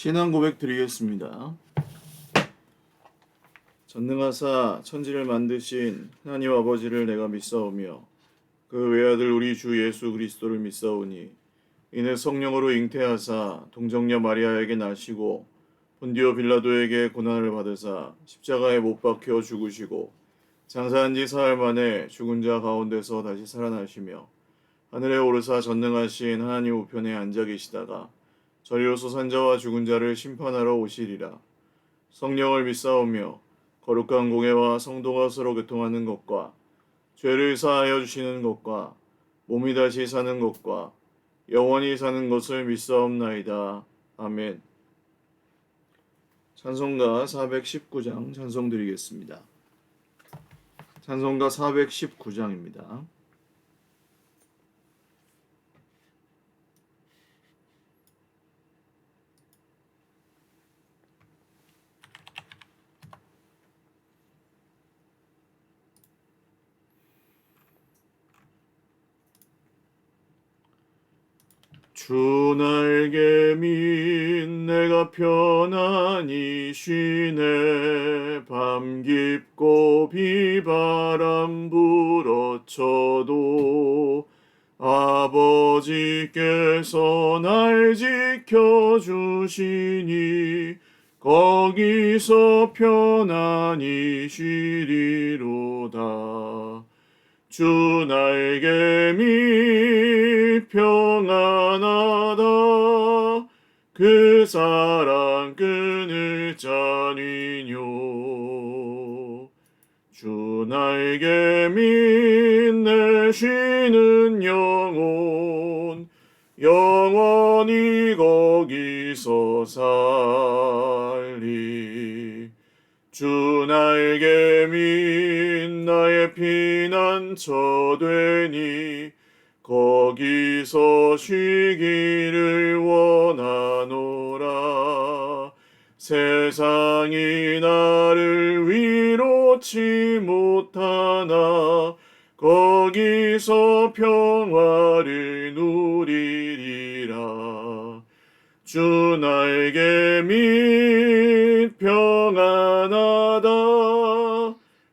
신앙 고백 드리겠습니다. 전능하사 천지를 만드신 하나님 아버지를 내가 믿사오며 그 외아들 우리 주 예수 그리스도를 믿사오니 이는 성령으로 잉태하사 동정녀 마리아에게 나시고 본디오 빌라도에게 고난을 받으사 십자가에 못 박혀 죽으시고 장사한 지 사흘 만에 죽은 자 가운데서 다시 살아나시며 하늘에 오르사 전능하신 하나님 우편에 앉아 계시다가 저리로서 산자와 죽은 자를 심판하러 오시리라. 성령을 믿사오며 거룩한 공예와 성도가 서로 교통하는 것과 죄를 사하여 주시는 것과 몸이 다시 사는 것과 영원히 사는 것을 믿사옵나이다. 아멘. 찬송가 419장 찬송 드리겠습니다. 찬송가 419장입니다. 주 날개 밑 내가 편안히 쉬네. 밤 깊고 비바람 불어쳐도 아버지께서 날 지켜주시니 거기서 편안히 쉬리로다. 주 날개 밑 평안하다. 그 사랑 끊을 자니뇨. 주 날개 밑 내 쉬는 영혼 영원히 거기서 살리. 주 날개 밑 나의 피난처 되니 거기서 쉬기를 원하노라. 세상이 나를 위로치 못하나 거기서 평화를 누리리라. 주 날개 밑 평안하다.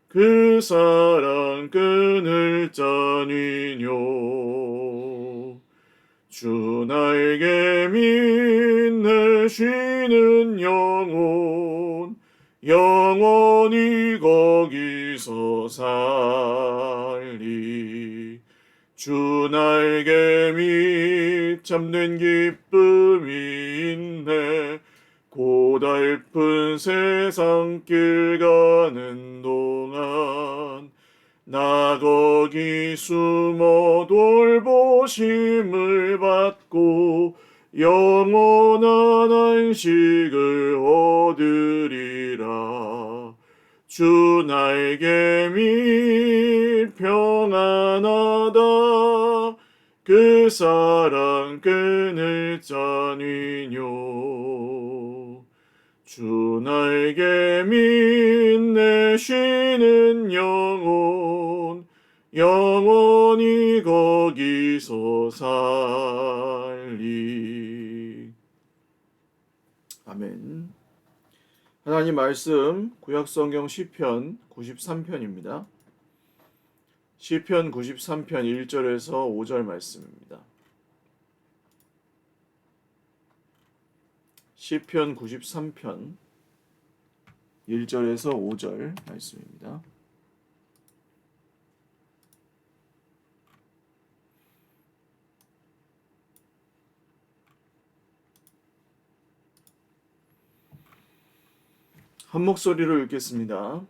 그 사랑 끊을 자니뇨. 주 날개 밑 내 쉬는 영혼 영원히 거기서 살리. 주 날개 밑 참된 기쁨이 있네. 고달픈 세상길 가는 동안 나 거기 숨어 돌보심을 받고 영원한 안식을 얻으리라. 주 날개 밑 평안하다. 그 사랑 끊을 자니뇨. 주 날개 밑 내 쉬는 영혼 영원히 거기서 살리. 아멘. 하나님 말씀 구약성경 시편 93편입니다. 시편 93편 1절에서 5절 말씀입니다. 시편 93편 1절에서 5절 말씀입니다. 한 목소리로 읽겠습니다.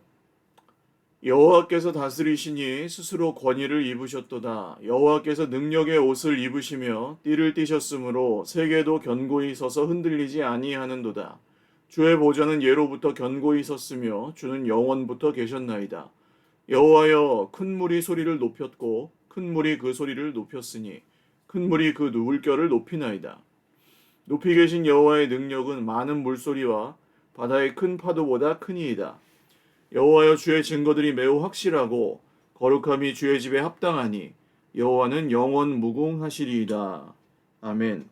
여호와께서 다스리시니 스스로 권위를 입으셨도다. 여호와께서 능력의 옷을 입으시며 띠를 띠셨으므로 세계도 견고히 서서 흔들리지 아니하는도다. 주의 보좌는 예로부터 견고히 섰으며 주는 영원부터 계셨나이다. 여호와여, 큰 물이 소리를 높였고 큰 물이 그 소리를 높였으니 큰 물이 그 물결을 높이나이다. 높이 계신 여호와의 능력은 많은 물소리와 바다의 큰 파도보다 크니이다. 여호와여, 주의 증거들이 매우 확실하고 거룩함이 주의 집에 합당하니 여호와는 영원 무궁하시리이다. 아멘.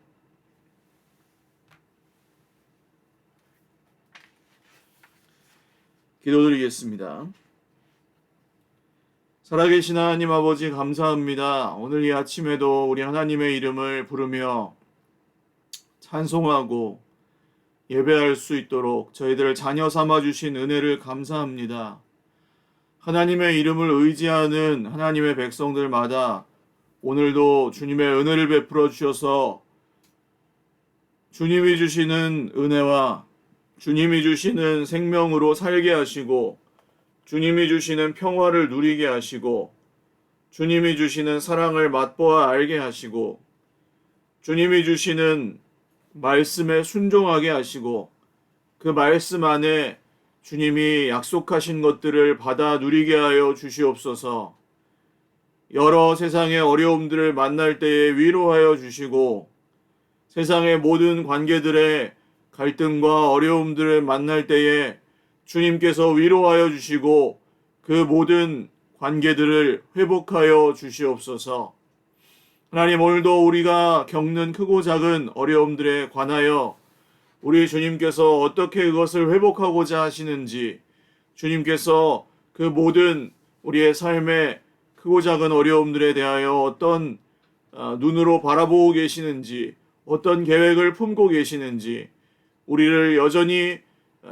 기도드리겠습니다. 살아계신 하나님 아버지 감사합니다. 오늘 이 아침에도 우리 하나님의 이름을 부르며 찬송하고 예배할 수 있도록 저희들을 자녀 삼아 주신 은혜를 감사합니다. 하나님의 이름을 의지하는 하나님의 백성들마다 오늘도 주님의 은혜를 베풀어 주셔서 주님이 주시는 은혜와 주님이 주시는 생명으로 살게 하시고 주님이 주시는 평화를 누리게 하시고 주님이 주시는 사랑을 맛보아 알게 하시고 주님이 주시는 말씀에 순종하게 하시고 그 말씀 안에 주님이 약속하신 것들을 받아 누리게 하여 주시옵소서. 여러 세상의 어려움들을 만날 때에 위로하여 주시고 세상의 모든 관계들의 갈등과 어려움들을 만날 때에 주님께서 위로하여 주시고 그 모든 관계들을 회복하여 주시옵소서. 하나님, 오늘도 우리가 겪는 크고 작은 어려움들에 관하여 우리 주님께서 어떻게 그것을 회복하고자 하시는지, 주님께서 그 모든 우리의 삶의 크고 작은 어려움들에 대하여 어떤 눈으로 바라보고 계시는지, 어떤 계획을 품고 계시는지, 우리를 여전히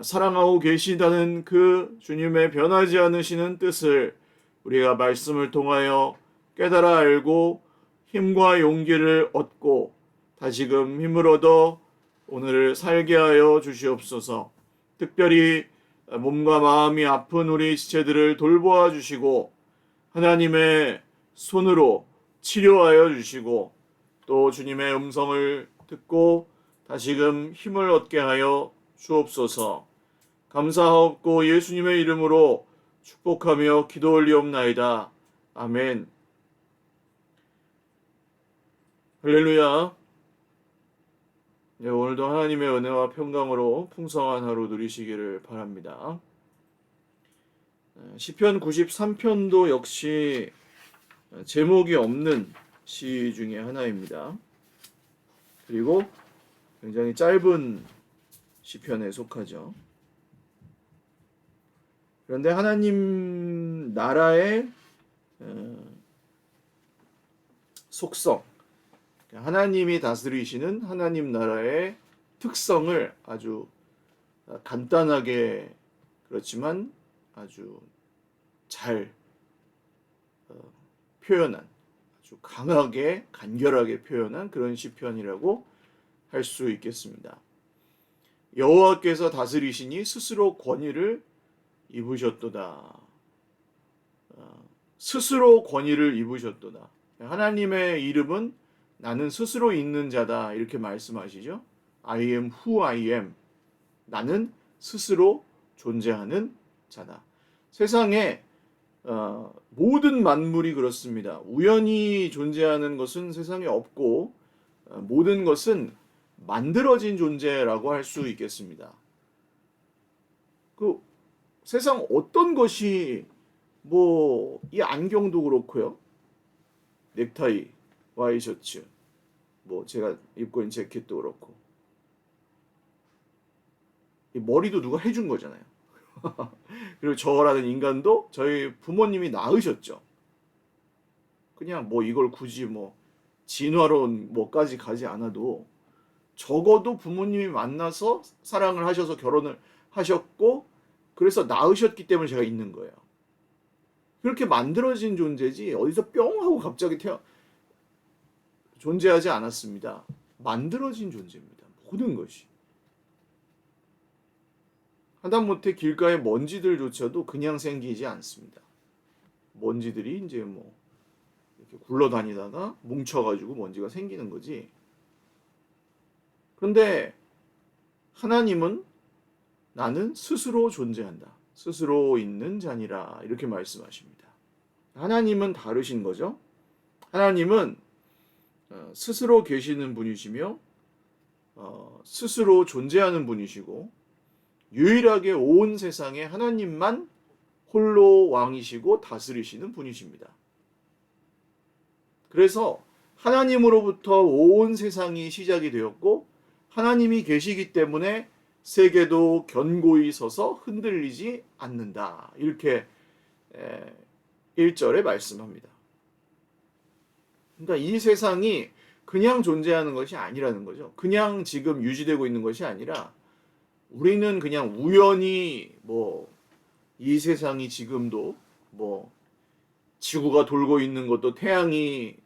사랑하고 계시다는 그 주님의 변하지 않으시는 뜻을 우리가 말씀을 통하여 깨달아 알고 힘과 용기를 얻고 다시금 힘을 얻어 오늘을 살게 하여 주시옵소서. 특별히 몸과 마음이 아픈 우리 지체들을 돌보아 주시고 하나님의 손으로 치료하여 주시고 또 주님의 음성을 듣고 다시금 힘을 얻게 하여 주옵소서. 감사하옵고 예수님의 이름으로 축복하며 기도 올리옵나이다. 아멘. 할렐루야. 네, 오늘도 하나님의 은혜와 평강으로 풍성한 하루 누리시기를 바랍니다. 시편 93편도 역시 제목이 없는 시 중에 하나입니다. 그리고 굉장히 짧은 시편에 속하죠. 그런데 하나님 나라의 속성, 하나님이 다스리시는 하나님 나라의 특성을 아주 간단하게 그렇지만 아주 잘 표현한, 아주 강하게 간결하게 표현한 그런 시편이라고 할 수 있겠습니다. 여호와께서 다스리시니 스스로 권위를 입으셨도다. 스스로 권위를 입으셨도다. 하나님의 이름은 나는 스스로 있는 자다 이렇게 말씀하시죠. I am who I am. 나는 스스로 존재하는 자다. 세상에 모든 만물이 그렇습니다. 우연히 존재하는 것은 세상에 없고 모든 것은 만들어진 존재라고 할 수 있겠습니다. 그 세상 어떤 것이 이 안경도 그렇고요. 넥타이, 와이셔츠, 제가 입고 있는 재킷도 그렇고 이 머리도 누가 해준 거잖아요. 그리고 저라는 인간도 저희 부모님이 낳으셨죠. 그냥 이걸 굳이 진화론까지 가지 않아도 적어도 부모님이 만나서 사랑을 하셔서 결혼을 하셨고 그래서 낳으셨기 때문에 제가 있는 거예요. 그렇게 만들어진 존재지 어디서 뿅 하고 갑자기 존재하지 않았습니다. 만들어진 존재입니다. 모든 것이. 하다못해 길가의 먼지들조차도 그냥 생기지 않습니다. 먼지들이 이제 이렇게 굴러다니다가 뭉쳐가지고 먼지가 생기는 거지. 그런데 하나님은 나는 스스로 존재한다. 스스로 있는 자니라 이렇게 말씀하십니다. 하나님은 다르신 거죠. 하나님은 스스로 계시는 분이시며 스스로 존재하는 분이시고 유일하게 온 세상에 하나님만 홀로 왕이시고 다스리시는 분이십니다. 그래서 하나님으로부터 온 세상이 시작이 되었고 하나님이 계시기 때문에 세계도 견고히 서서 흔들리지 않는다. 이렇게 1절에 말씀합니다. 그러니까 이 세상이 그냥 존재하는 것이 아니라는 거죠. 그냥 지금 유지되고 있는 것이 아니라 우리는 그냥 우연히 이 세상이 지금도 지구가 돌고 있는 것도 태양의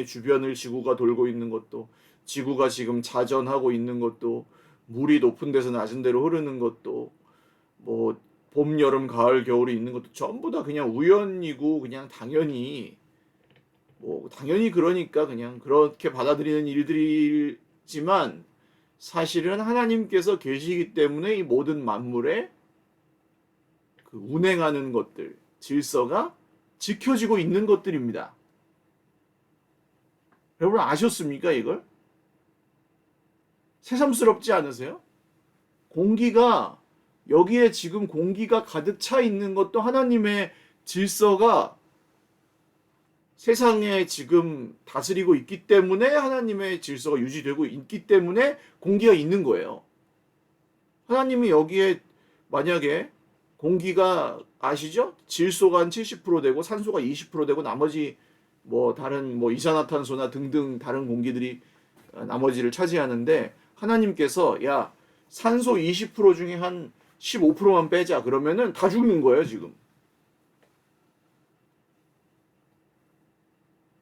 주변을 지구가 돌고 있는 것도 지구가 지금 자전하고 있는 것도 물이 높은 데서 낮은 데로 흐르는 것도 봄, 여름, 가을, 겨울이 있는 것도 전부 다 그냥 우연이고 그냥 당연히 그러니까 그냥 그렇게 받아들이는 일들이지만 사실은 하나님께서 계시기 때문에 이 모든 만물에 그 운행하는 것들, 질서가 지켜지고 있는 것들입니다. 여러분 아셨습니까, 이걸? 새삼스럽지 않으세요? 여기에 지금 공기가 가득 차 있는 것도 하나님의 질서가 세상에 지금 다스리고 있기 때문에 하나님의 질서가 유지되고 있기 때문에 공기가 있는 거예요. 하나님이 여기에 만약에 공기가 아시죠? 질소가 한 70% 되고 산소가 20% 되고 나머지 다른 이산화탄소나 등등 다른 공기들이 나머지를 차지하는데 하나님께서 야 산소 20% 중에 한 15%만 빼자 그러면은 다 죽는 거예요 지금.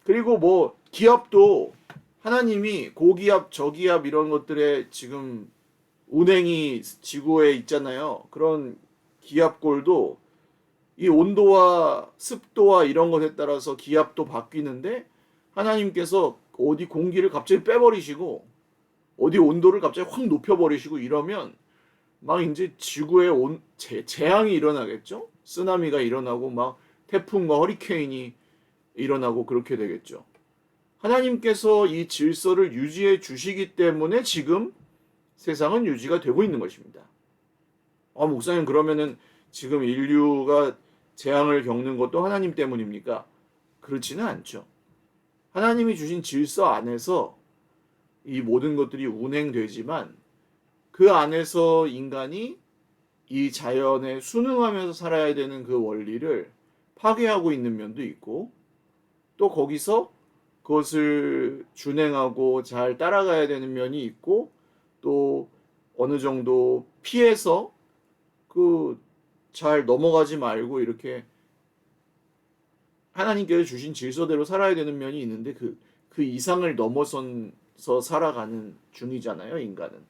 그리고 기압도 하나님이 고기압 저기압 이런 것들에 지금 운행이 지구에 있잖아요. 그런 기압골도 이 온도와 습도와 이런 것에 따라서 기압도 바뀌는데 하나님께서 어디 공기를 갑자기 빼버리시고 어디 온도를 갑자기 확 높여버리시고 이러면 막 이제 지구에 재앙이 일어나겠죠? 쓰나미가 일어나고 막 태풍과 허리케인이 일어나고 그렇게 되겠죠. 하나님께서 이 질서를 유지해 주시기 때문에 지금 세상은 유지가 되고 있는 것입니다. 목사님 그러면은 지금 인류가 재앙을 겪는 것도 하나님 때문입니까? 그렇지는 않죠. 하나님이 주신 질서 안에서 이 모든 것들이 운행되지만 그 안에서 인간이 이 자연에 순응하면서 살아야 되는 그 원리를 파괴하고 있는 면도 있고 또 거기서 그것을 준행하고 잘 따라가야 되는 면이 있고 또 어느 정도 피해서 잘 넘어가지 말고 이렇게 하나님께서 주신 질서대로 살아야 되는 면이 있는데 그 이상을 넘어서서 살아가는 중이잖아요, 인간은.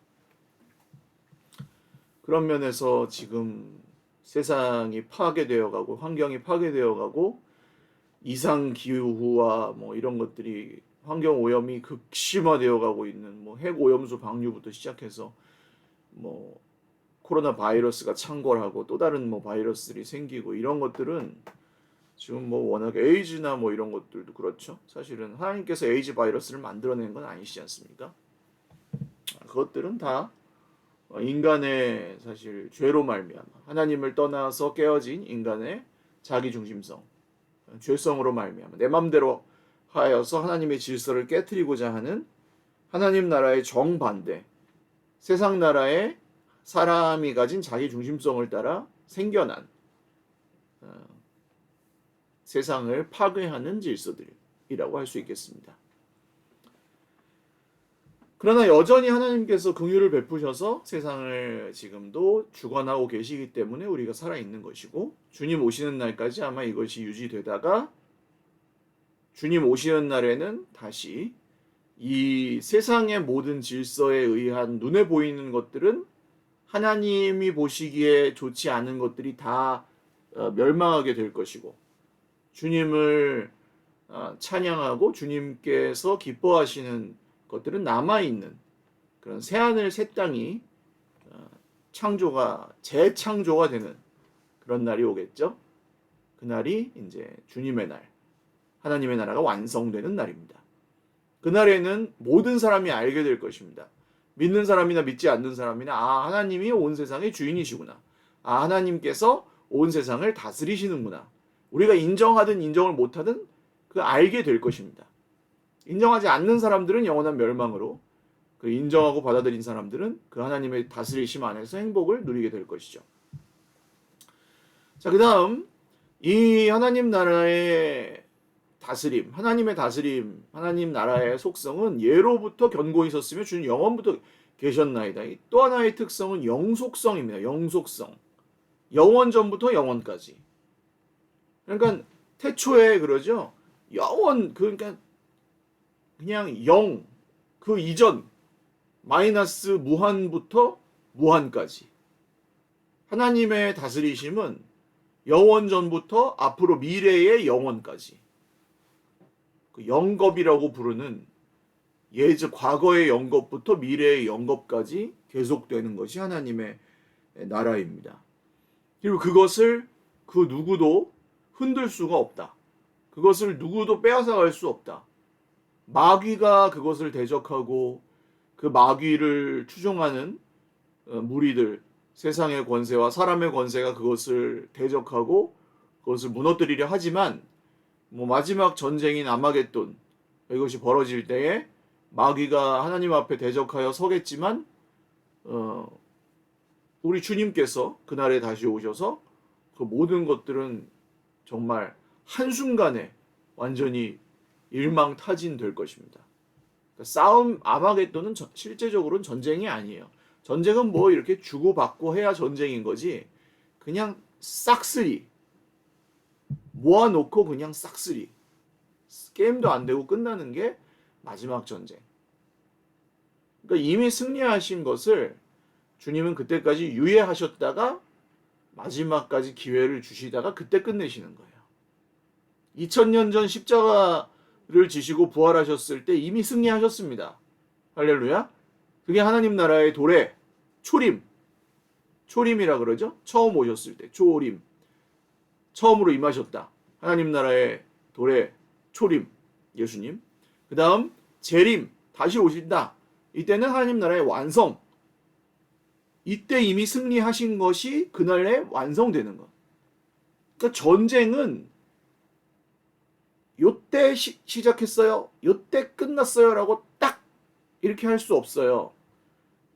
그런 면에서 지금 세상이 파괴되어 가고 환경이 파괴되어 가고 이상 기후와 이런 것들이 환경 오염이 극심화되어 가고 있는 핵 오염수 방류부터 시작해서 코로나 바이러스가 창궐하고 또 다른 바이러스들이 생기고 이런 것들은 지금 워낙 에이즈나 이런 것들도 그렇죠. 사실은 하나님께서 에이즈 바이러스를 만들어낸 건 아니시지 않습니까? 그것들은 다 인간의 사실 죄로 말미암아 하나님을 떠나서 깨어진 인간의 자기중심성, 죄성으로 말미암아 내 맘대로 하여서 하나님의 질서를 깨트리고자 하는 하나님 나라의 정반대, 세상 나라의 사람이 가진 자기중심성을 따라 생겨난 세상을 파괴하는 질서들이라고 할 수 있겠습니다. 그러나 여전히 하나님께서 긍휼을 베푸셔서 세상을 지금도 주관하고 계시기 때문에 우리가 살아있는 것이고 주님 오시는 날까지 아마 이것이 유지되다가 주님 오시는 날에는 다시 이 세상의 모든 질서에 의한 눈에 보이는 것들은 하나님이 보시기에 좋지 않은 것들이 다 멸망하게 될 것이고 주님을 찬양하고 주님께서 기뻐하시는 것들은 남아있는 그런 새하늘 새 땅이 재창조가 되는 그런 날이 오겠죠. 그날이 이제 주님의 날, 하나님의 나라가 완성되는 날입니다. 그날에는 모든 사람이 알게 될 것입니다. 믿는 사람이나 믿지 않는 사람이나 하나님이 온 세상의 주인이시구나. 하나님께서 온 세상을 다스리시는구나. 우리가 인정하든 인정을 못하든 알게 될 것입니다. 인정하지 않는 사람들은 영원한 멸망으로, 그 인정하고 받아들인 사람들은 그 하나님의 다스리심 안에서 행복을 누리게 될 것이죠. 자, 그 다음 이 하나님 나라의 다스림, 하나님의 다스림, 하나님 나라의 속성은 예로부터 견고히 있었으며 주는 영원부터 계셨나이다. 또 하나의 특성은 영속성입니다. 영속성. 영원 전부터 영원까지. 그러니까 태초에 그러죠. 영원 그러니까 그냥 영 그 이전 마이너스 무한부터 무한까지. 하나님의 다스리심은 영원 전부터 앞으로 미래의 영원까지. 그 영겁이라고 부르는 예전 과거의 영겁부터 미래의 영겁까지 계속되는 것이 하나님의 나라입니다. 그리고 그것을 그 누구도 흔들 수가 없다. 그것을 누구도 빼앗아갈 수 없다. 마귀가 그것을 대적하고 그 마귀를 추종하는 무리들, 세상의 권세와 사람의 권세가 그것을 대적하고 그것을 무너뜨리려 하지만 마지막 전쟁인 아마겟돈 이것이 벌어질 때에 마귀가 하나님 앞에 대적하여 서겠지만 우리 주님께서 그날에 다시 오셔서 그 모든 것들은 정말 한순간에 완전히 일망타진될 것입니다. 그러니까 싸움 아마겟돈은 실제적으로는 전쟁이 아니에요. 전쟁은 뭐 이렇게 주고받고 해야 전쟁인 거지. 그냥 싹쓸이 모아놓고 그냥 싹쓸이 게임도 안 되고 끝나는 게 마지막 전쟁. 그러니까 이미 승리하신 것을 주님은 그때까지 유예하셨다가 마지막까지 기회를 주시다가 그때 끝내시는 거예요. 2000년 전 십자가를 지시고 부활하셨을 때 이미 승리하셨습니다. 할렐루야. 그게 하나님 나라의 도래, 초림. 초림이라 그러죠. 처음 오셨을 때 초림. 처음으로 임하셨다. 하나님 나라의 도래, 초림, 예수님. 그 다음 재림, 다시 오신다. 이때는 하나님 나라의 완성. 이때 이미 승리하신 것이 그날에 완성되는 것. 그러니까 전쟁은 요때 시작했어요. 요때 끝났어요. 라고 딱 이렇게 할 수 없어요.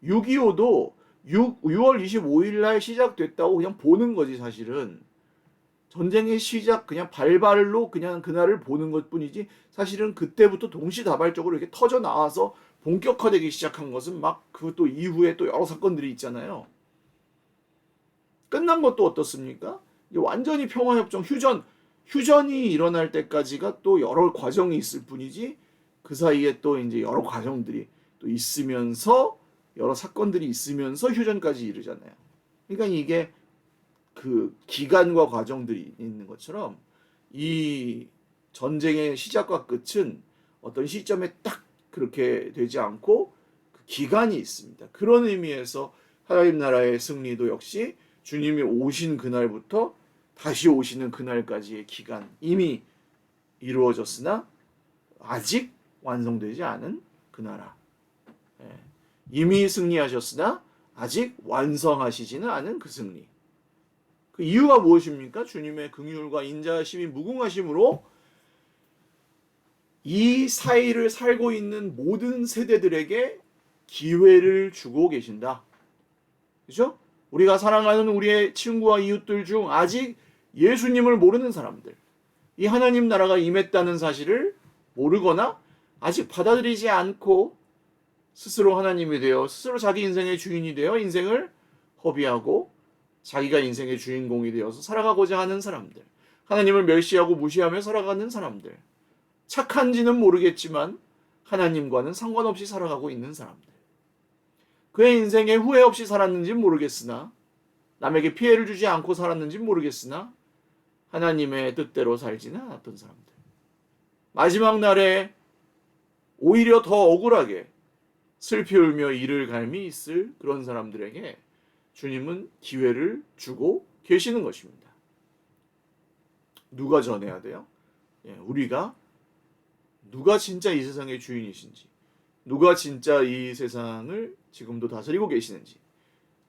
6.25도 6월 25일 날 시작됐다고 그냥 보는 거지 사실은. 전쟁의 시작 그냥 발발로 그냥 그날을 보는 것뿐이지 사실은 그때부터 동시다발적으로 이렇게 터져 나와서 본격화되기 시작한 것은 막 그것도 이후에 또 여러 사건들이 있잖아요. 끝난 것도 어떻습니까? 이제 완전히 평화협정 휴전이 일어날 때까지가 또 여러 과정이 있을 뿐이지 그 사이에 또 이제 여러 과정들이 또 있으면서 여러 사건들이 있으면서 휴전까지 이르잖아요. 그러니까 이게 그 기간과 과정들이 있는 것처럼 이 전쟁의 시작과 끝은 어떤 시점에 딱 그렇게 되지 않고 그 기간이 있습니다. 그런 의미에서 하나님 나라의 승리도 역시 주님이 오신 그날부터 다시 오시는 그날까지의 기간 이미 이루어졌으나 아직 완성되지 않은 그 나라. 이미 승리하셨으나 아직 완성하시지는 않은 그 승리. 그 이유가 무엇입니까? 주님의 긍휼과 인자하심이 무궁하심으로 이 사이를 살고 있는 모든 세대들에게 기회를 주고 계신다. 그렇죠? 우리가 사랑하는 우리의 친구와 이웃들 중 아직 예수님을 모르는 사람들, 이 하나님 나라가 임했다는 사실을 모르거나 아직 받아들이지 않고 스스로 하나님이 되어 스스로 자기 인생의 주인이 되어 인생을 허비하고 자기가 인생의 주인공이 되어서 살아가고자 하는 사람들, 하나님을 멸시하고 무시하며 살아가는 사람들, 착한지는 모르겠지만 하나님과는 상관없이 살아가고 있는 사람들, 그의 인생에 후회 없이 살았는지는 모르겠으나 남에게 피해를 주지 않고 살았는지는 모르겠으나 하나님의 뜻대로 살지는 않았던 사람들, 마지막 날에 오히려 더 억울하게 슬피 울며 이를 갈미 있을 그런 사람들에게 주님은 기회를 주고 계시는 것입니다. 누가 전해야 돼요? 우리가 누가 진짜 이 세상의 주인이신지, 누가 진짜 이 세상을 지금도 다스리고 계시는지,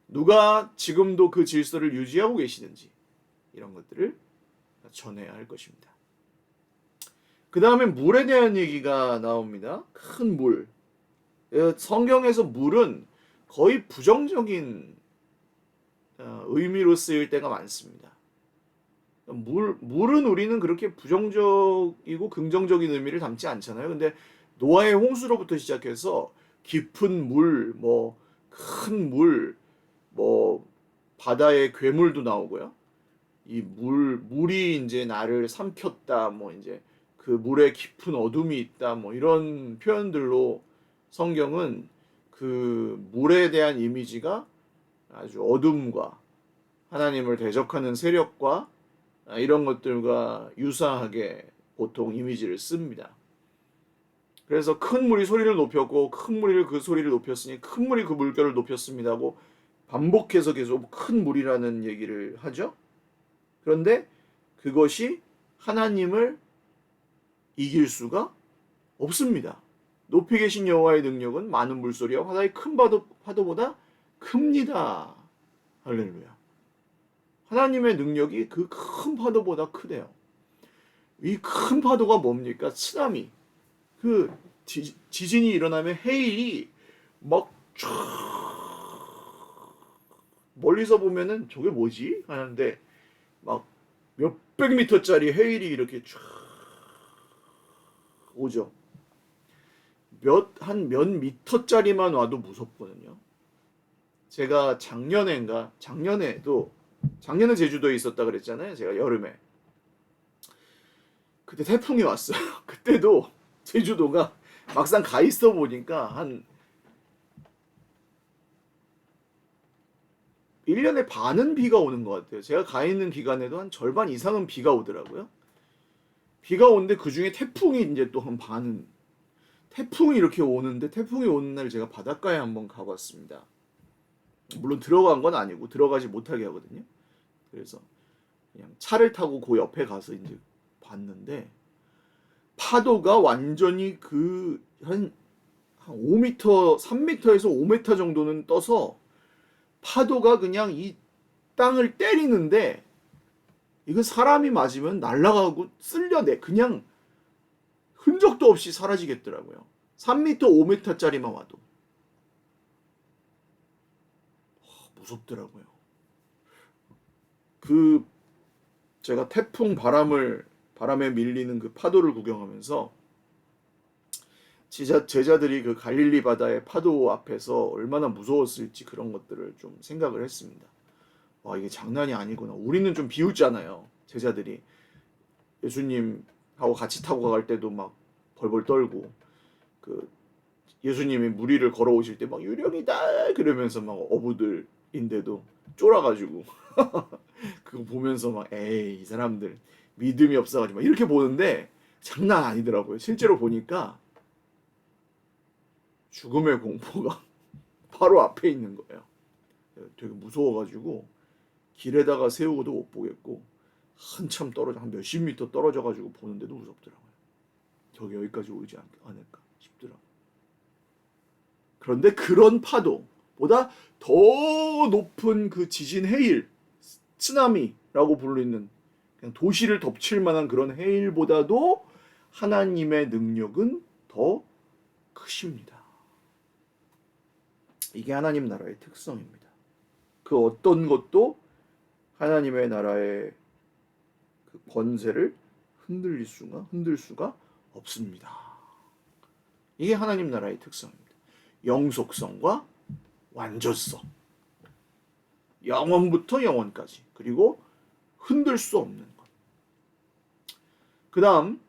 누가 지금도 그 질서를 유지하고 계시는지 이런 것들을 전해야 할 것입니다. 그 다음에 물에 대한 얘기가 나옵니다. 큰 물. 성경에서 물은 거의 부정적인 의미로 쓰일 때가 많습니다. 물은 우리는 그렇게 부정적이고 긍정적인 의미를 담지 않잖아요. 근데 노아의 홍수로부터 시작해서 깊은 물, 뭐 큰 물, 뭐 바다에 괴물도 나오고요. 이 물이 이제 나를 삼켰다, 뭐 이제 그 물에 깊은 어둠이 있다, 뭐 이런 표현들로 성경은 그 물에 대한 이미지가 아주 어둠과 하나님을 대적하는 세력과 이런 것들과 유사하게 보통 이미지를 씁니다. 그래서 큰 물이 소리를 높였고 큰 물이 그 소리를 높였으니 큰 물이 그 물결을 높였습니다 하고 반복해서 계속 큰 물이라는 얘기를 하죠. 그런데 그것이 하나님을 이길 수가 없습니다. 높이 계신 여호와의 능력은 많은 물소리와 바다의 큰 파도보다 큽니다. 할렐루야. 하나님의 능력이 그 큰 파도보다 크대요. 이 큰 파도가 뭡니까? 쓰나미. 그 지진이 일어나면 해일이 막 쫙 멀리서 보면은 저게 뭐지? 하는데 막 몇백 미터짜리 해일이 이렇게 쫙 오죠. 한 몇 미터짜리만 와도 무섭거든요. 제가 작년에 제주도에 있었다 그랬잖아요. 제가 여름에. 그때 태풍이 왔어요. 그때도 제주도가 막상 가 있어 보니까 한 1년에 반은 비가 오는 것 같아요. 제가 가 있는 기간에도 한 절반 이상은 비가 오더라고요. 비가 오는데 그 중에 태풍이 이제 또 한 반은 태풍이 이렇게 오는데 태풍이 오는 날 제가 바닷가에 한번 가봤습니다. 물론 들어간 건 아니고 들어가지 못하게 하거든요. 그래서 그냥 차를 타고 그 옆에 가서 이제 봤는데 파도가 완전히 한 5m, 3m에서 5m 정도는 떠서 파도가 그냥 이 땅을 때리는데 이건 사람이 맞으면 날아가고 쓸려내 그냥 흔적도 없이 사라지겠더라고요. 3m, 5m짜리만 와도 무섭더라고요. 제가 태풍 바람에 밀리는 그 파도를 구경하면서 제자들이 그 갈릴리 바다의 파도 앞에서 얼마나 무서웠을지 그런 것들을 좀 생각을 했습니다. 와, 이게 장난이 아니구나. 우리는 좀 비웃잖아요. 제자들이 예수님하고 같이 타고 갈 때도 막 벌벌 떨고 그 예수님이 물 위를 걸어오실 때 막 유령이다 그러면서 막 어부들인데도 쫄아가지고 그거 보면서 막 에이 이 사람들 믿음이 없어가지고 막 이렇게 보는데 장난 아니더라고요. 실제로 보니까 죽음의 공포가 바로 앞에 있는 거예요. 되게 무서워가지고 길에다가 세우고도 못 보겠고 한참 떨어져 한 몇십 미터 떨어져가지고 보는데도 무섭더라고요. 저기 여기까지 오지 않을까 싶더라고요. 그런데 그런 파도보다 더 높은 그 지진 해일, 쓰나미라고 불리는 그냥 도시를 덮칠 만한 그런 해일보다도 하나님의 능력은 더 크십니다. 이게 하나님 나라의 특성입니다. 그 어떤 것도 하나님의 나라의 그 권세를 흔들 수가 없습니다. 이게 하나님 나라의 특성입니다. 영속성과 완전성. 영원부터 영원까지. 그리고 흔들 수 없는 것. 그 다음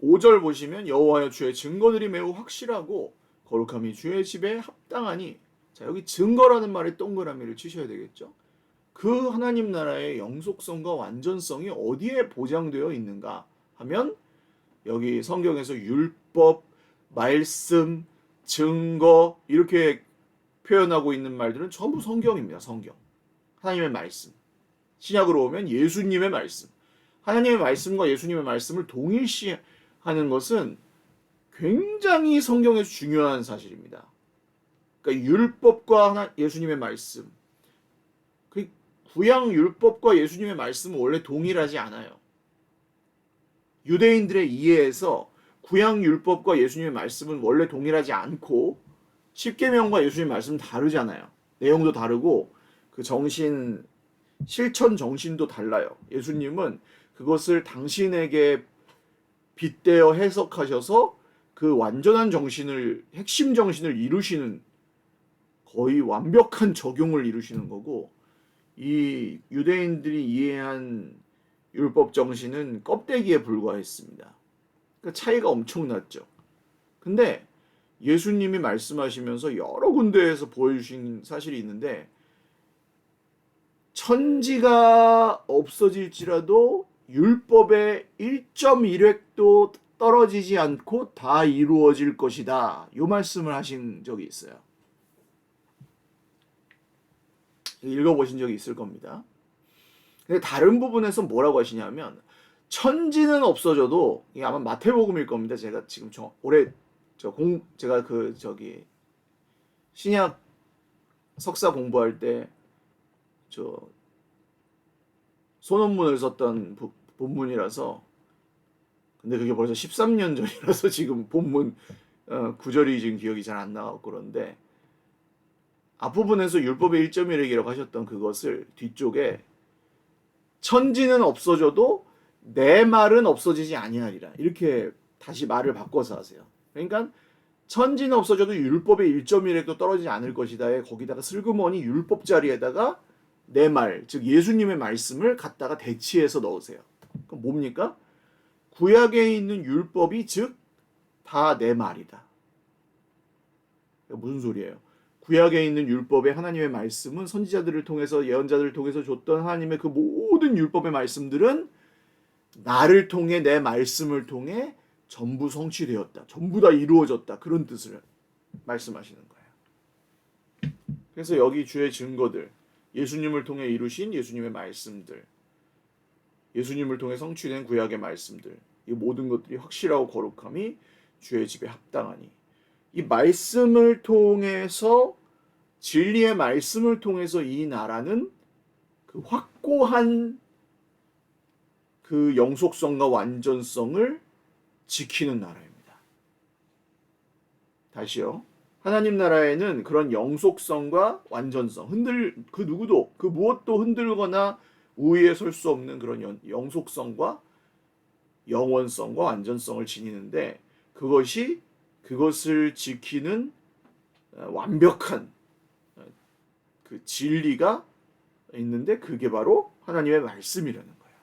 5절 보시면 여호와여 주의 증거들이 매우 확실하고 거룩함이 주의 집에 합당하니 자 여기 증거라는 말에 동그라미를 치셔야 되겠죠. 그 하나님 나라의 영속성과 완전성이 어디에 보장되어 있는가 하면 여기 성경에서 율법, 말씀, 증거 이렇게 표현하고 있는 말들은 전부 성경입니다. 성경. 하나님의 말씀. 신약으로 오면 예수님의 말씀. 하나님의 말씀과 예수님의 말씀을 동일시하는 것은 굉장히 성경에서 중요한 사실입니다. 그러니까 율법과 예수님의 말씀. 그 구약 율법과 예수님의 말씀은 원래 동일하지 않아요. 유대인들의 이해에서 구약 율법과 예수님의 말씀은 원래 동일하지 않고 십계명과 예수님의 말씀은 다르잖아요. 내용도 다르고 그 정신 실천 정신도 달라요. 예수님은 그것을 당신에게 빗대어 해석하셔서 그 완전한 정신을 핵심 정신을 이루시는 거의 완벽한 적용을 이루시는 거고 이 유대인들이 이해한 율법 정신은 껍데기에 불과했습니다. 그 차이가 엄청났죠. 근데 예수님이 말씀하시면서 여러 군데에서 보여주신 사실이 있는데 천지가 없어질지라도 율법의 1.1획도 떨어지지 않고 다 이루어질 것이다. 이 말씀을 하신 적이 있어요. 읽어보신 적이 있을 겁니다. 근데 다른 부분에서 뭐라고 하시냐면 천지는 없어져도 이게 아마 마태복음일 겁니다. 제가 지금 올해 제가 신약 석사 공부할 때 소논문을 썼던 본문이라서 근데 그게 벌써 13년 전이라서 지금 본문 구절이 지금 기억이 잘 안 나고 그런데 앞부분에서 율법의 1.1획이라고 하셨던 그것을 뒤쪽에 천지는 없어져도 내 말은 없어지지 아니하리라 이렇게 다시 말을 바꿔서 하세요. 그러니까 천지는 없어져도 율법의 1.1획도 떨어지지 않을 것이다에 거기다가 슬그머니 율법 자리에다가 내 말, 즉 예수님의 말씀을 갖다가 대치해서 넣으세요. 그럼 뭡니까? 구약에 있는 율법이 즉 다 내 말이다. 무슨 소리예요? 구약에 있는 율법의 하나님의 말씀은 선지자들을 통해서 예언자들을 통해서 줬던 하나님의 그 모든 율법의 말씀들은 나를 통해 내 말씀을 통해 전부 성취되었다. 전부 다 이루어졌다. 그런 뜻을 말씀하시는 거예요. 그래서 여기 주의 증거들, 예수님을 통해 이루신 예수님의 말씀들, 예수님을 통해 성취된 구약의 말씀들, 이 모든 것들이 확실하고 거룩함이 주의 집에 합당하니 이 말씀을 통해서 진리의 말씀을 통해서 이 나라는 그 확고한 그 영속성과 완전성을 지키는 나라입니다. 다시요. 하나님 나라에는 그런 영속성과 완전성, 그 누구도, 그 무엇도 흔들거나 우위에 설 수 없는 그런 영속성과 영원성과 완전성을 지니는데 그것을 지키는 완벽한 그 진리가 있는데 그게 바로 하나님의 말씀이라는 거예요.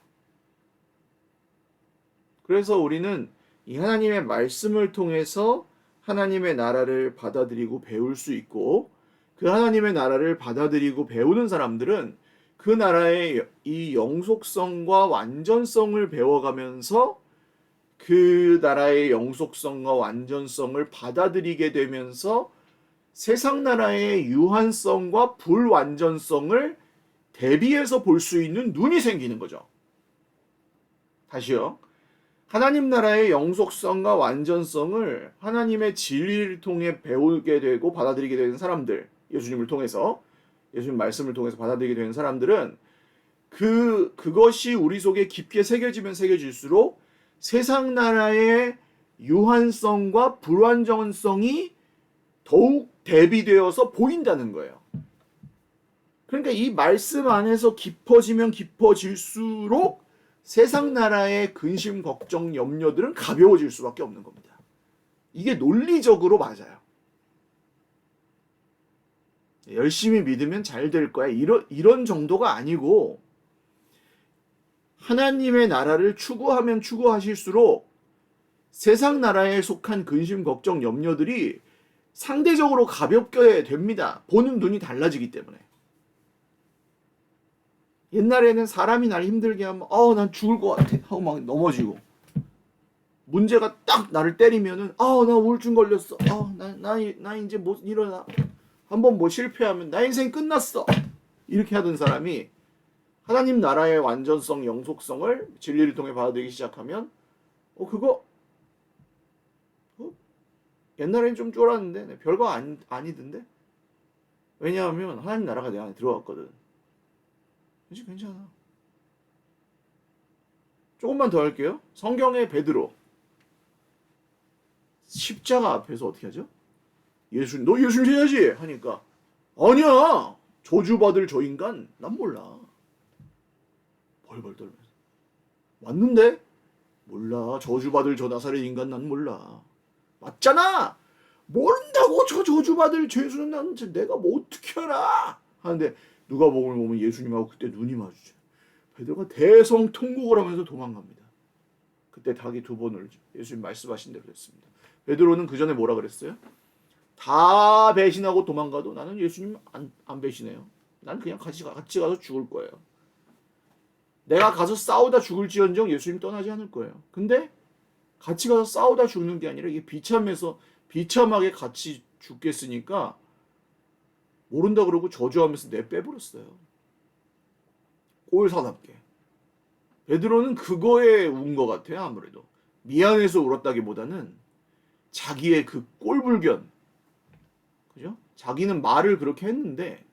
그래서 우리는 이 하나님의 말씀을 통해서 하나님의 나라를 받아들이고 배울 수 있고 그 하나님의 나라를 받아들이고 배우는 사람들은 그 나라의 이 영속성과 완전성을 배워가면서 그 나라의 영속성과 완전성을 받아들이게 되면서 세상 나라의 유한성과 불완전성을 대비해서 볼 수 있는 눈이 생기는 거죠. 다시요. 하나님 나라의 영속성과 완전성을 하나님의 진리를 통해 배우게 되고 받아들이게 되는 사람들, 예수님을 통해서, 예수님 말씀을 통해서 받아들이게 되는 사람들은 그것이 우리 속에 깊게 새겨지면 새겨질수록 세상 나라의 유한성과 불완전성이 더욱 대비되어서 보인다는 거예요. 그러니까 이 말씀 안에서 깊어지면 깊어질수록 세상 나라의 근심, 걱정, 염려들은 가벼워질 수밖에 없는 겁니다. 이게 논리적으로 맞아요. 열심히 믿으면 잘 될 거야. 이런 정도가 아니고 하나님의 나라를 추구하면 추구하실수록 세상 나라에 속한 근심, 걱정, 염려들이 상대적으로 가볍게 됩니다. 보는 눈이 달라지기 때문에. 옛날에는 사람이 날 힘들게 하면 난 죽을 것 같아 하고 막 넘어지고 문제가 딱 나를 때리면은 나 우울증 걸렸어. 나 이제 못 일어나. 한번 뭐 실패하면 나 인생 끝났어. 이렇게 하던 사람이 하나님 나라의 완전성, 영속성을 진리를 통해 받아들이기 시작하면 그거 옛날엔 좀 쫄았는데 별거 아니던데. 왜냐하면 하나님 나라가 내 안에 들어갔거든. 그치, 괜찮아. 조금만 더 할게요. 성경의 베드로. 십자가 앞에서 어떻게 하죠? 너 예수님 해야지 하니까 아니야 저주받을 저 인간 난 몰라 벌벌 떨면서 맞는데 몰라 저주받을 저 나사렛 인간 난 몰라 맞잖아 모른다고 저 저주받을 죄수는 난 내가 뭐 어떻게 알아 하는데 누가복음을 보면 예수님하고 그때 눈이 마주쳐요. 베드로가 대성통곡을 하면서 도망갑니다. 그때 닭이 2번 울죠. 예수님 말씀하신 대로 됐습니다. 베드로는 그 전에 뭐라 그랬어요? 다 배신하고 도망가도 나는 예수님 안 배신해요. 난 그냥 같이 가서 죽을 거예요. 내가 가서 싸우다 죽을지언정 예수님 떠나지 않을 거예요. 근데 같이 가서 싸우다 죽는 게 아니라 이게 비참하게 같이 죽겠으니까 모른다 그러고 저주하면서 빼버렸어요. 꼴사납게. 베드로는 그거에 운 것 같아요. 아무래도 미안해서 울었다기보다는 자기의 그 꼴불견, 그죠? 자기는 말을 그렇게 했는데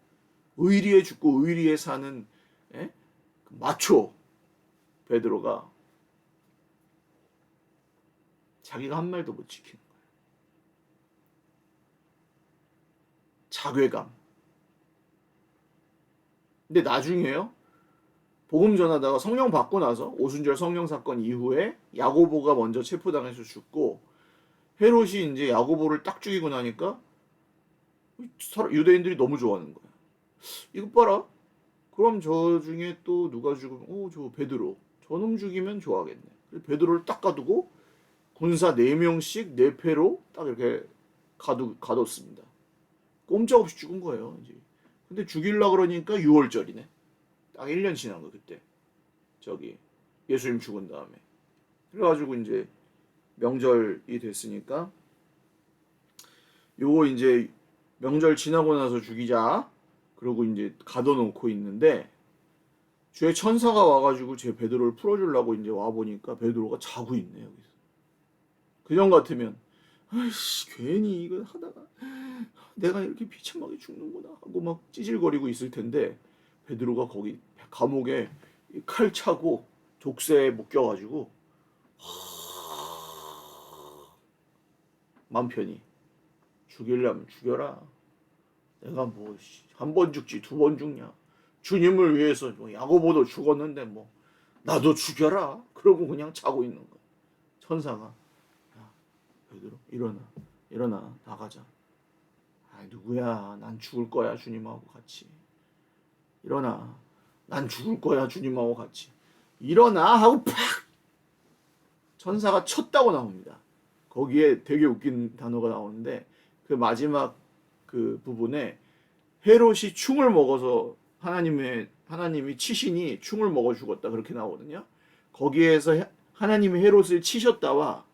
의리에 죽고 의리에 사는 그 마초 베드로가 자기가 한 말도 못 지키는 거예요. 자괴감. 근데 나중에요. 복음 전하다가 성령 받고 나서 오순절 성령 사건 이후에 야고보가 먼저 체포당해서 죽고 헤롯이 이제 야고보를 딱 죽이고 나니까 유대인들이 너무 좋아하는 거야. 이거 봐라. 그럼 저 중에 또 누가 죽으면 저 베드로. 저놈 죽이면 좋아하겠네. 베드로를 딱 가두고 군사 4명씩 4패로 딱 이렇게 가뒀습니다. 꼼짝없이 죽은 거예요. 이제. 근데 죽이려고 그러니까 6월절이네. 딱 1년 지난 거 그때. 예수님 죽은 다음에. 그래가지고 이제 명절이 됐으니까 요거 이제 명절 지나고 나서 죽이자. 그러고 이제 가둬놓고 있는데 주의 천사가 와가지고 제 베드로를 풀어주려고 이제 와보니까 베드로가 자고 있네 여기서. 그전 같으면 아이씨 괜히 이거 하다가 내가 이렇게 비참하게 죽는구나 하고 막 찌질거리고 있을 텐데 베드로가 거기 감옥에 칼 차고 족쇄에 묶여가지고 맘 편히 죽이려면 죽여라. 내가 뭐 한 번 죽지 2번 죽냐. 주님을 위해서 뭐 야고보도 죽었는데 뭐 나도 죽여라. 그러고 그냥 자고 있는 거야. 천사가 야 베드로 일어나 나가자. 아이 누구야 난 죽을 거야 주님하고 같이. 일어나 난 죽을 거야 주님하고 같이. 일어나 하고 팍 천사가 쳤다고 나옵니다. 거기에 되게 웃긴 단어가 나오는데 그 마지막 그 부분에 헤롯이 충을 먹어서 하나님이 치시니 충을 먹어 죽었다 그렇게 나오거든요. 거기에서 하나님이 헤롯을 치셨다와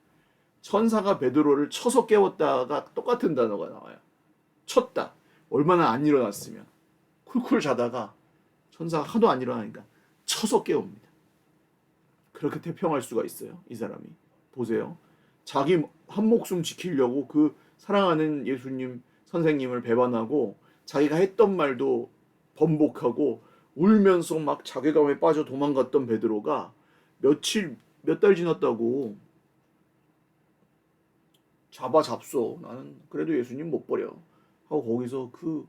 천사가 베드로를 쳐서 깨웠다가 똑같은 단어가 나와요. 쳤다. 얼마나 안 일어났으면. 쿨쿨 자다가 천사가 하도 안 일어나니까 쳐서 깨웁니다. 그렇게 태평할 수가 있어요. 이 사람이. 보세요. 자기 한 목숨 지키려고 그 사랑하는 예수님 선생님을 배반하고 자기가 했던 말도 번복하고 울면서 막 자괴감에 빠져 도망갔던 베드로가 몇 달 지났다고 잡소 나는 그래도 예수님 못 버려 하고 거기서 그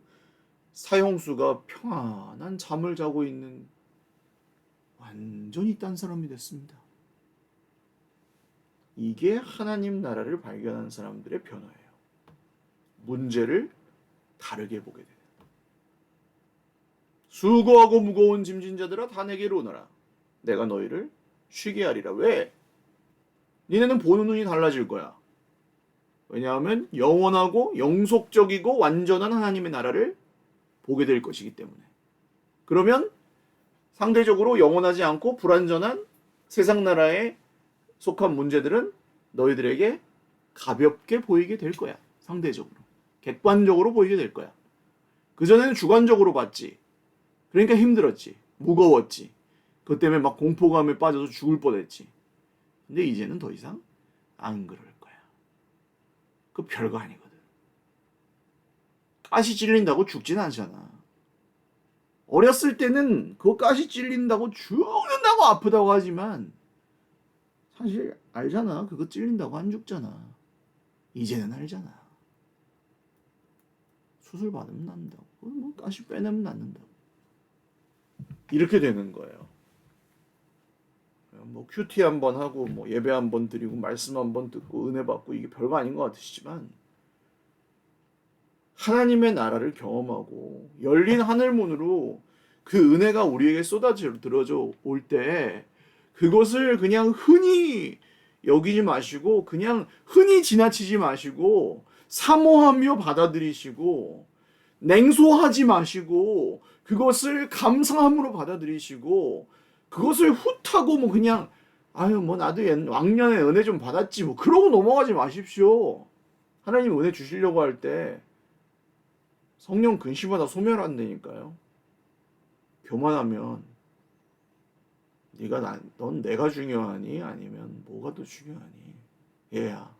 사형수가 평안한 잠을 자고 있는 완전히 딴 사람이 됐습니다. 이게 하나님 나라를 발견한 사람들의 변화예요. 문제를 다르게 보게 돼요. 수고하고 무거운 짐진 자들아 다 내게로 오너라. 내가 너희를 쉬게 하리라. 왜? 니네는 보는 눈이 달라질 거야. 왜냐하면 영원하고 영속적이고 완전한 하나님의 나라를 보게 될 것이기 때문에. 그러면 상대적으로 영원하지 않고 불완전한 세상 나라에 속한 문제들은 너희들에게 가볍게 보이게 될 거야. 상대적으로. 객관적으로 보이게 될 거야. 그전에는 주관적으로 봤지. 그러니까 힘들었지. 무거웠지. 그것 때문에 막 공포감에 빠져서 죽을 뻔했지. 근데 이제는 더 이상 안 그럴 거야. 그 별거 아니거든. 가시 찔린다고 죽진 않잖아. 어렸을 때는 그 가시 찔린다고 죽는다고 아프다고 하지만 사실 알잖아. 그거 찔린다고 안 죽잖아. 이제는 알잖아. 수술 받으면 낫는다고. 뭐 가시 빼내면 낫는다고. 이렇게 되는 거예요. 뭐 큐티 한번 하고 뭐 예배 한번 드리고 말씀 한번 듣고 은혜 받고 이게 별거 아닌 것 같으시지만 하나님의 나라를 경험하고 열린 하늘문으로 그 은혜가 우리에게 쏟아들어져 올 때 그것을 그냥 흔히 여기지 마시고 그냥 흔히 지나치지 마시고 사모하며 받아들이시고 냉소하지 마시고 그것을 감사함으로 받아들이시고 그것을 훗하고 뭐 그냥 아유 뭐 나도 왕년에 은혜 좀 받았지 뭐 그러고 넘어가지 마십시오. 하나님 은혜 주시려고 할 때 성령 근심하다 소멸한다니까요. 교만하면 넌 내가 중요하니 아니면 뭐가 더 중요하니? 얘야,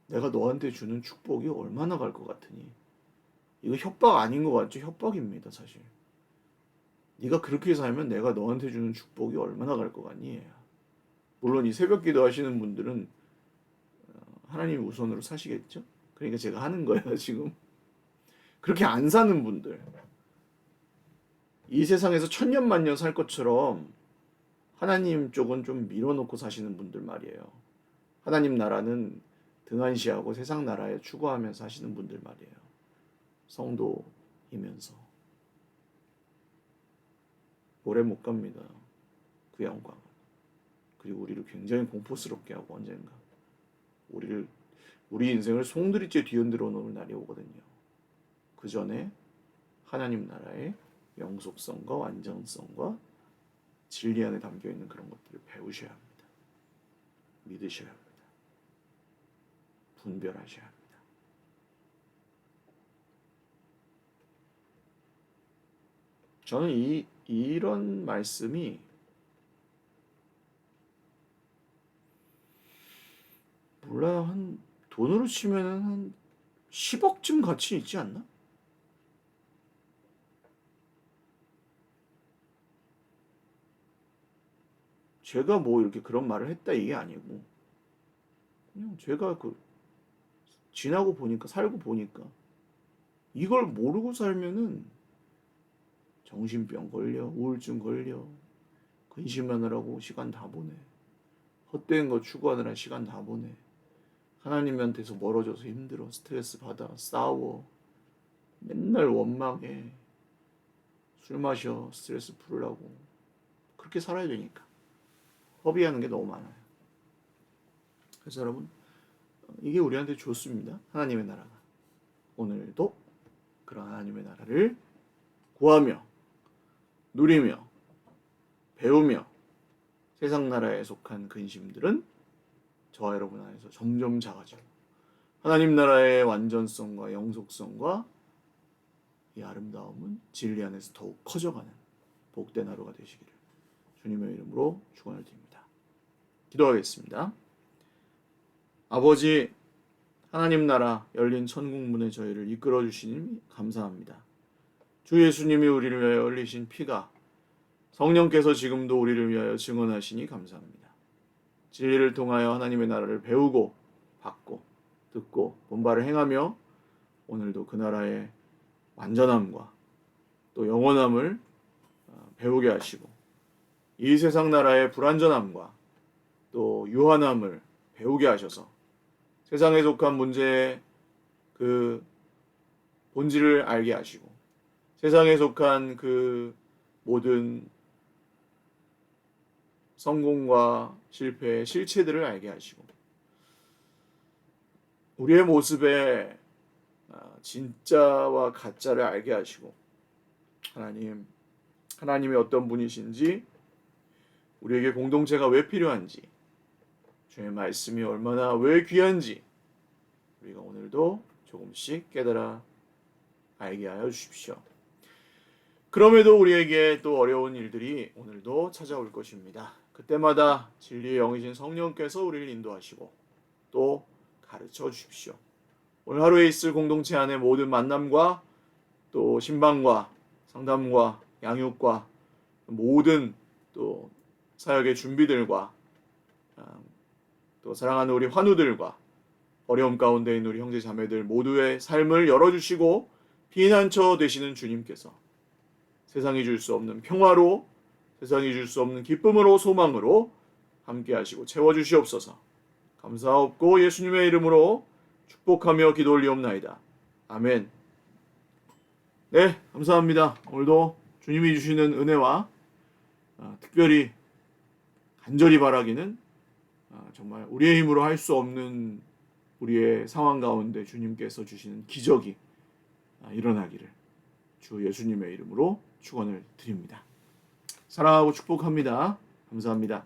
내가 너한테 주는 축복이 얼마나 갈 것 같으니? 이거 협박 아닌 것 같죠? 협박입니다, 사실. 네가 그렇게 살면 내가 너한테 주는 축복이 얼마나 갈 것 같니? 얘야. 물론 이 새벽기도 하시는 분들은 하나님 우선으로 사시겠죠? 그러니까 제가 하는 거예요, 지금. 그렇게 안 사는 분들, 이 세상에서 천년 만년 살 것처럼 하나님 쪽은 좀 밀어놓고 사시는 분들 말이에요. 하나님 나라는 등한시하고 세상 나라에 추구하면서 하시는 분들 말이에요. 성도이면서 오래 못 갑니다. 그 영광은. 그리고 우리를 굉장히 공포스럽게 하고 언젠가 우리 인생을 송두리째 뒤흔들어 놓을 날이 오거든요. 그 전에 하나님 나라의 영속성과 완전성과 진리 안에 담겨있는 그런 것들을 배우셔야 합니다. 믿으셔야 합니다. 분별하셔야 합니다. 저는 이런 말씀이 몰라요. 한 돈으로 치면 한 10억쯤 가치 있지 않나? 제가 뭐 이렇게 그런 말을 했다 이게 아니고 그냥 제가 지나고 보니까 살고 보니까 이걸 모르고 살면은 정신병 걸려, 우울증 걸려, 근심하느라고 시간 다 보내. 헛된 거 추구하느라 시간 다 보내. 하나님한테서 멀어져서 힘들어, 스트레스 받아, 싸워. 맨날 원망해. 술 마셔, 스트레스 풀으려고. 그렇게 살아야 되니까. 허비하는 게 너무 많아요. 그래서 여러분, 이게 우리한테 좋습니다. 하나님의 나라가. 오늘도 그런 하나님의 나라를 구하며 누리며 배우며 세상 나라에 속한 근심들은 저와 여러분 안에서 점점 작아지고 하나님 나라의 완전성과 영속성과 이 아름다움은 진리 안에서 더욱 커져가는 복된 하루가 되시기를 주님의 이름으로 축원을 드립니다. 기도하겠습니다. 아버지, 하나님 나라 열린 천국문에 저희를 이끌어 주시니 감사합니다. 주 예수님이 우리를 위하여 흘리신 피가 성령께서 지금도 우리를 위하여 증언하시니 감사합니다. 진리를 통하여 하나님의 나라를 배우고 받고 듣고 본바를 행하며 오늘도 그 나라의 완전함과 또 영원함을 배우게 하시고 이 세상 나라의 불완전함과 또 유한함을 배우게 하셔서 세상에 속한 문제의 그 본질을 알게 하시고 세상에 속한 그 모든 성공과 실패의 실체들을 알게 하시고 우리의 모습에 진짜와 가짜를 알게 하시고 하나님이 어떤 분이신지 우리에게 공동체가 왜 필요한지 주의 말씀이 얼마나 왜 귀한지 우리가 오늘도 조금씩 깨달아 알게 하여 주십시오. 그럼에도 우리에게 또 어려운 일들이 오늘도 찾아올 것입니다. 그때마다 진리의 영이신 성령께서 우리를 인도하시고 또 가르쳐 주십시오. 오늘 하루에 있을 공동체 안의 모든 만남과 또 신방과 상담과 양육과 모든 또 사역의 준비들과 또 사랑하는 우리 환우들과 어려움 가운데 있는 우리 형제 자매들 모두의 삶을 열어주시고 피난처 되시는 주님께서 세상이 줄 수 없는 평화로, 세상이 줄 수 없는 기쁨으로, 소망으로 함께 하시고 채워주시옵소서. 감사옵고 예수님의 이름으로 축복하며 기도 올리옵나이다. 아멘. 네, 감사합니다. 오늘도 주님이 주시는 은혜와 특별히 간절히 바라기는 정말 우리의 힘으로 할 수 없는 우리의 상황 가운데 주님께서 주시는 기적이 일어나기를 주 예수님의 이름으로 축원을 드립니다. 사랑하고 축복합니다. 감사합니다.